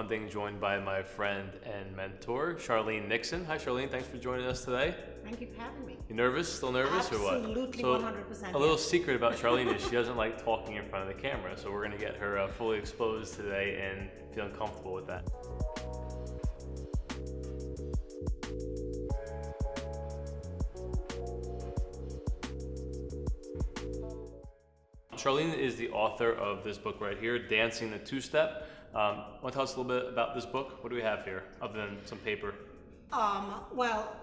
Funding, joined by my friend and mentor, Charlene Nixon. Hi, Charlene. Thanks for joining us today. Thank you for having me. You nervous? Still nervous or what? Absolutely, So 100%. a little secret about Charlene is she doesn't like talking in front of the camera, so we're going to get her fully exposed today and feeling comfortable with that. Charlene is the author of this book right here, Dancing the Two-Step. Want to tell us a little bit about this book? What do we have here, other than some paper? Well,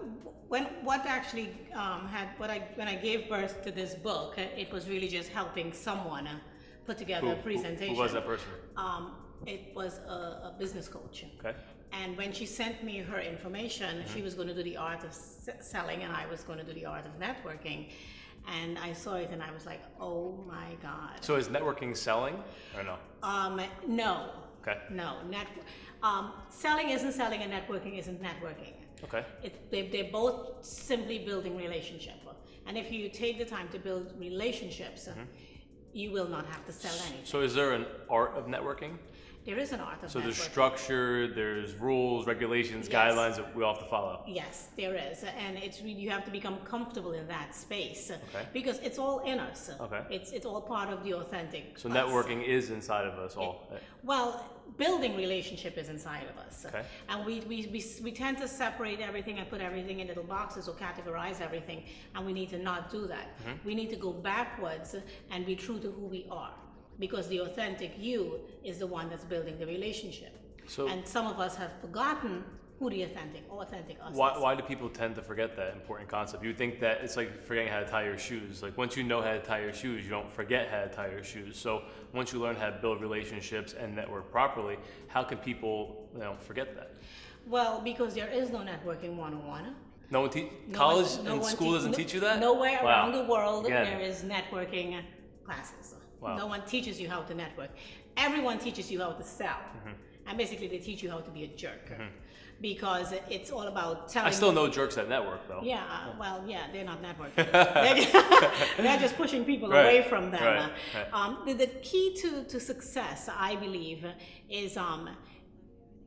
when I gave birth to this book, it was really just helping someone put together a presentation. Who was that person? It was a business coach. Okay. And when she sent me her information, she was going to do the art of selling, and I was going to do the art of networking. And I saw it, and I was like, "Oh my God!" So is networking selling, or no? No. Okay. No. Selling isn't selling, and networking isn't networking. Okay. They're both simply building relationship. And if you take the time to build relationships, you will not have to sell anything. So is there an art of networking? There is an art of networking. So there's structure, there's rules, regulations, guidelines that we all have to follow. Yes, there is, and it's really, you have to become comfortable in that space, because it's all in us. Okay. It's all part of the authentic. So networking is inside of us all. Well, building relationship is inside of us. Okay. And we tend to separate everything and put everything in little boxes or categorize everything, and we need to not do that. We need to go backwards and be true to who we are. Because the authentic you is the one that's building the relationship. So, and some of us have forgotten who the authentic us is. Why do people tend to forget that important concept? You think that it's like forgetting how to tie your shoes. Like once you know how to tie your shoes, you don't forget how to tie your shoes. So once you learn how to build relationships and network properly, how can people forget that? Well, because there is no networking 101. College and school doesn't teach you that? Nowhere around the world there is networking classes. Wow. No one teaches you how to network. Everyone teaches you how to sell. And basically they teach you how to be a jerk. Because it's all about telling. I still know jerks that network though. Yeah, they're not networking. They're just pushing people away from them. The key to success, I believe, is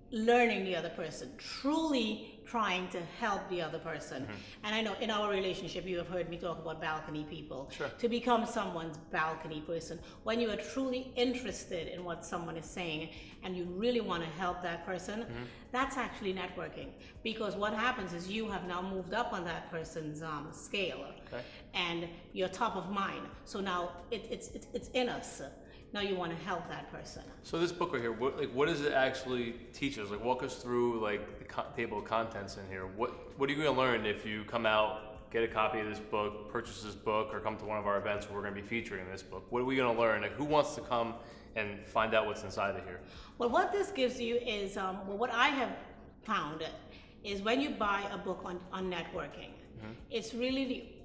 learning the other person, truly trying to help the other person. And I know in our relationship, you have heard me talk about balcony people. Sure. To become someone's balcony person, when you are truly interested in what someone is saying and you really want to help that person, that's actually networking. Because what happens is you have now moved up on that person's scale, and you're top of mind. So now it's in us. Now you want to help that person. So this book right here, what does it actually teach us? Like walk us through like the table of contents in here. What are you going to learn if you come out, get a copy of this book, purchase this book, or come to one of our events where we're going to be featuring this book? What are we going to learn? Like who wants to come and find out what's inside of here? Well, what this gives you is, what I have found is when you buy a book on networking, it's really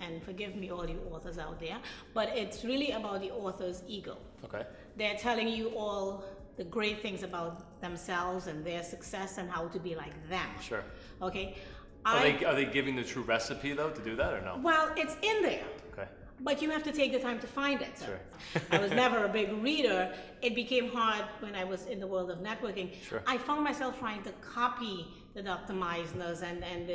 and forgive me all you authors out there, but it's really about the author's ego. Okay. They're telling you all the great things about themselves and their success and how to be like them. Sure. Okay. Are they giving the true recipe though to do that or no? Well, it's in there. Okay. But you have to take the time to find it. Sure. I was never a big reader. It became hard when I was in the world of networking. Sure. I found myself trying to copy the Dr. Meisners and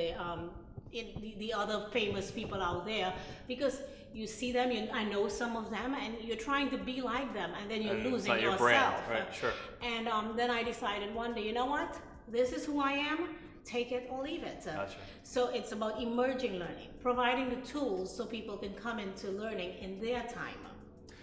the other famous people out there, because you see them, I know some of them, and you're trying to be like them, and then you're losing yourself. Brand. Right, sure. And then I decided one day, you know what? This is who I am. Take it or leave it. Gotcha. So it's about emerging learning, providing the tools so people can come into learning in their time.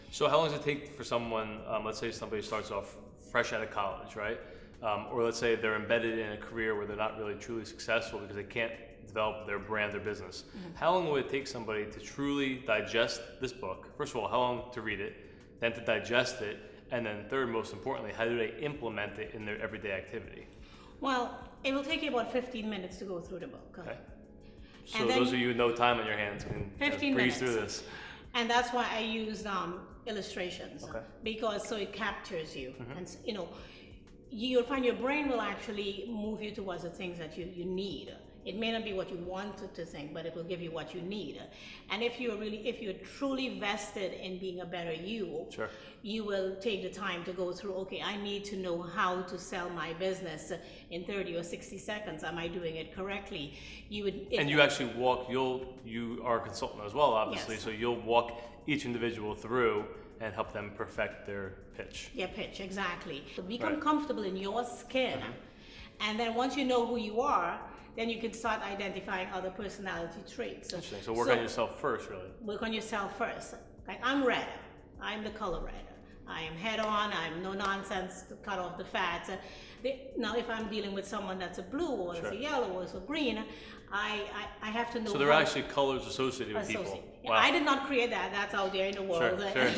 So how long does it take for someone, let's say somebody starts off fresh out of college, right? Or let's say they're embedded in a career where they're not really truly successful because they can't develop their brand, their business. How long would it take somebody to truly digest this book? First of all, how long to read it, then to digest it, and then third, most importantly, how do they implement it in their everyday activity? Well, it will take you about 15 minutes to go through the book. Okay. So those of you with no time on your hands can 15 breeze minutes. through this. And that's why I used illustrations, because so it captures you. And you'll find your brain will actually move you towards the things that you need. It may not be what you wanted to think, but it will give you what you need. And if you're truly vested in being a better you, sure, you will take the time to go through, okay, I need to know how to sell my business in 30 or 60 seconds. Am I doing it correctly? You actually walk, you are a consultant as well, obviously, yes. So you'll walk each individual through and help them perfect their pitch. Yeah, pitch, exactly. So become Right. comfortable in your skin. And then once you know who you are, then you can start identifying other personality traits. Interesting. So work on yourself first, really. Work on yourself first. Like, I'm red. I'm the color red. I am head on. I'm no nonsense to cut off the fat. Now, if I'm dealing with someone that's a blue or Sure. it's a yellow or it's a green, I have to know. So there are actually colors associated with people. Yeah, Wow. I did not create that. That's out there in the world. Sure.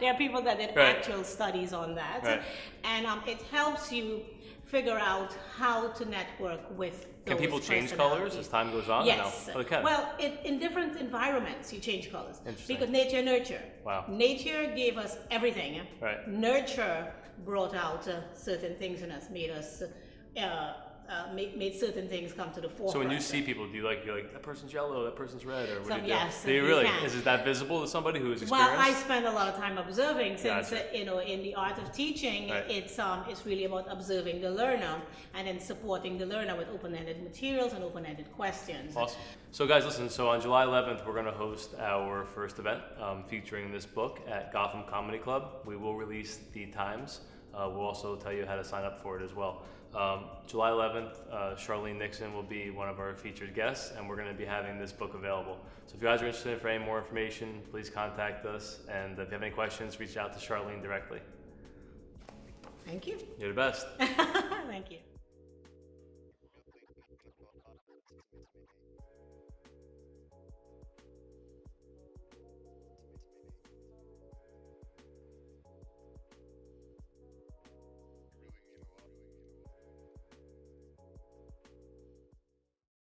There are people that did Right. actual studies on that. Right. And it helps you figure out how to network with Can those people change colors as time goes on? Yes. Or no? Oh, they can. Well, in different environments, you change colors. Interesting. Because nature, nurture. Wow. Nature gave us everything. Right. Nurture brought out certain things in us, made us, made certain things come to the forefront. So when you see people, you're like, that person's yellow, that person's red, or what do you do? Yes, Do you you really? can. Is that visible to somebody who is Well, experienced? I spend a lot of time observing since, Gotcha. in the art of teaching, Right. it's really about observing the learner and then supporting the learner with open-ended materials and open-ended questions. Awesome. So guys, listen, so on July 11th, we're going to host our first event featuring this book at Gotham Comedy Club. We will release the times. We'll also tell you how to sign up for it as well. July 11th, Charlene Nixon will be one of our featured guests, and we're going to be having this book available. So if you guys are interested for any more information, please contact us. And if you have any questions, reach out to Charlene directly. Thank you. You're the best. Thank you.